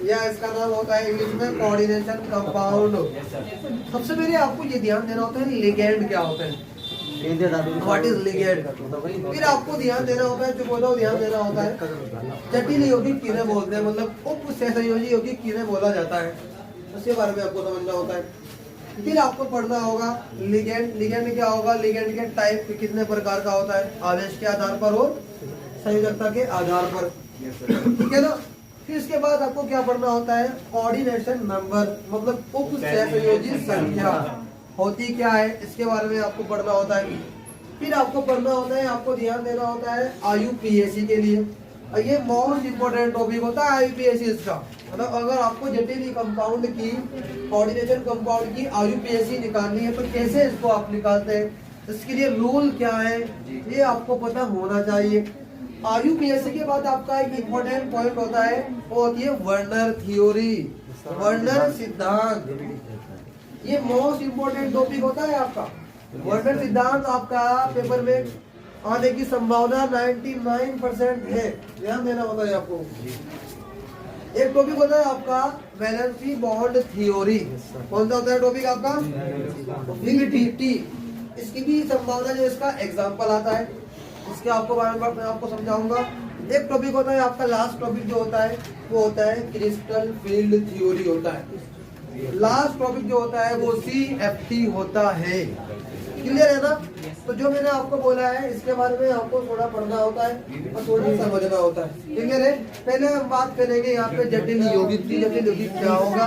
या इसका नाम होता है इंग्लिश में कोऑर्डिनेशन कंपाउंड। सबसे पहले आपको ये ध्यान देना होता है लिगेंड क्या होता है, व्हाट इज लिगेंड। फिर आपको ध्यान देना होता है, जो बोलो ध्यान देना होता है जटिल यौगिक किन्हें बोलते हैं, मतलब उप सहसंयोजी यौगिक किन्हें बोला जाता है, उसके बारे में आपको समझना होता है। फिर आपको पढ़ना होगा लिगेंड। लिगेंड क्या होगा, लिगेंड के टाइप कितने प्रकार का होता है, आवेश के आधार पर और संयोजकता के आधार पर, ठीक है ना। फिर इसके बाद आपको क्या पढ़ना होता है, कोऑर्डिनेशन नंबर, मतलब उप सहसंयोजी संख्या होती क्या है, इसके बारे में आपको पढ़ना होता है। फिर आपको पढ़ना होता है, आपको ध्यान देना होता है आईयूपीएसी के लिए, और ये मोस्ट इंपोर्टेंट टॉपिक होता है आईयूपीएसी इसका। मतलब अगर आपको जटिल कंपाउंड की, कोऑर्डिनेशन कंपाउंड की आईयूपीएसी निकालनी है तो कैसे इसको आप निकालते हैं, इसके लिए रूल क्या है, ये आपको पता होना चाहिए। आईयूपीएसी के बाद आपका एक इम्पोर्टेंट पॉइंट होता है, वो होती है वर्नर थ्योरी, वर्नर सिद्धांत। ये मोस्ट इम्पोर्टेंट टॉपिक होता है आपका। वर्नर सिद्धांत आपका पेपर में आने की संभावना 99% है, ध्यान देना होता है आपको। एक टॉपिक होता है आपका वैलेंसी बॉन्ड थ्योरी। कौन सा होता है टॉपिक आपका, वीबीटी। इसकी भी संभावना, जो इसका एग्जांपल आता है, इसके आपको बारे में मैं आपको समझाऊंगा। एक टॉपिक होता है आपका, लास्ट टॉपिक जो होता है वो होता है क्रिस्टल फील्ड थ्योरी होता है। लास्ट टॉपिक जो होता है वो CFT होता है। क्लियर है ना। तो जो मैंने आपको बोला है इसके बारे में आपको थोड़ा पढ़ना होता है और थोड़ा समझना होता है। क्लियर है। पहले हम बात करेंगे यहाँ पे जटिल यौगिक की, जटिल यौगिक क्या होगा,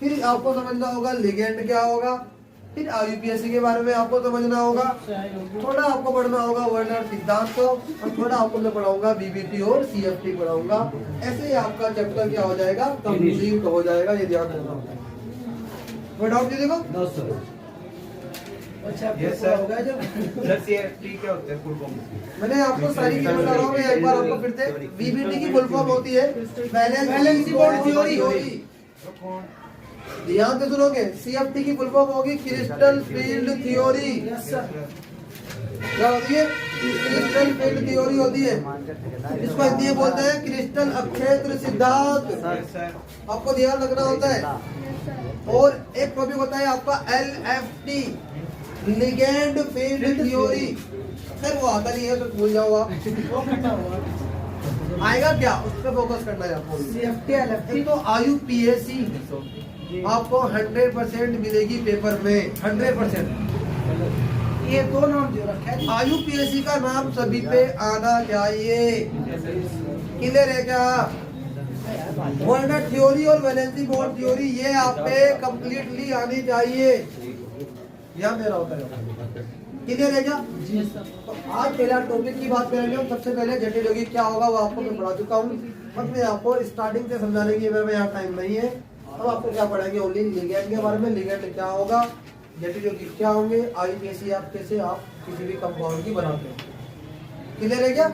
फिर आपको समझना होगा लिगेंड क्या होगा, फिर आईयूपीएसी के बारे में आपको समझना होगा, थोड़ा आपको पढ़ना होगा वर्नर सिद्धांत को, और थोड़ा आपको मैं पढ़ाऊंगा बीबीटी और CFT पढ़ाऊंगा। ऐसे ही आपका चैप्टर क्या हो जाएगा, कंप्लीट हो जाएगा, ये ध्यान देना होगा। कोई डाउट नहीं देखो। अच्छा यस सर, होगा जब सर CFT क्या होता है, फुल फॉर्म मैंने आपको सारी चीजें बता रहा हूँ। मैं एक बार आपको फिर से, बीबीटी की फुल फॉर्म होती है वैलेंसी बॉन्ड थ्योरी होगी, ध्यान से सुनोगे। CFT की फुल फॉर्म होगी क्रिस्टल फील्ड थ्योरी। क्या होती है, क्रिस्टल फील्ड थ्योरी होती है। इसको हिंदी में बोलते हैं क्रिस्टल अक्षेत्र सिद्धांत, आपको ध्यान रखना होता है। और एक टॉपिक होता है आपका LFT, ligand field theory. Sir वो आता नहीं है तो भूल जाओ आप, आएगा क्या उस पर फोकस करना है आपको। CFT LFT तो आईयूपीएसी आपको 100% मिलेगी पेपर में, 100%। ये दो नाम जो रखा है आईयूपीएसी का नाम सभी पे आना चाहिए। क्लियर है क्या। वर्नर थ्योरी और वैलेंसी बॉन्ड थ्योरी ये आप पे कंप्लीटली आनी चाहिए, ध्यान देना होता है। क्लियर है क्या। तो आज पहला टॉपिक की बात करेंगे। सबसे पहले जटिल यौगिक क्या होगा वो आपको मैं पढ़ा चुका हूँ, बस मैं आपको स्टार्टिंग से समझाने की मेरे में यहाँ टाइम नहीं है। अब आपको क्या पढ़ेंगे, ओनली लिगेंड के बारे में, लिगेंड क्या होगा, जटिल यौगिक क्या होंगे, आईयूपीएसी आप कैसे आप किसी भी कंपाउंड की बनाते हैं। क्लियर है क्या।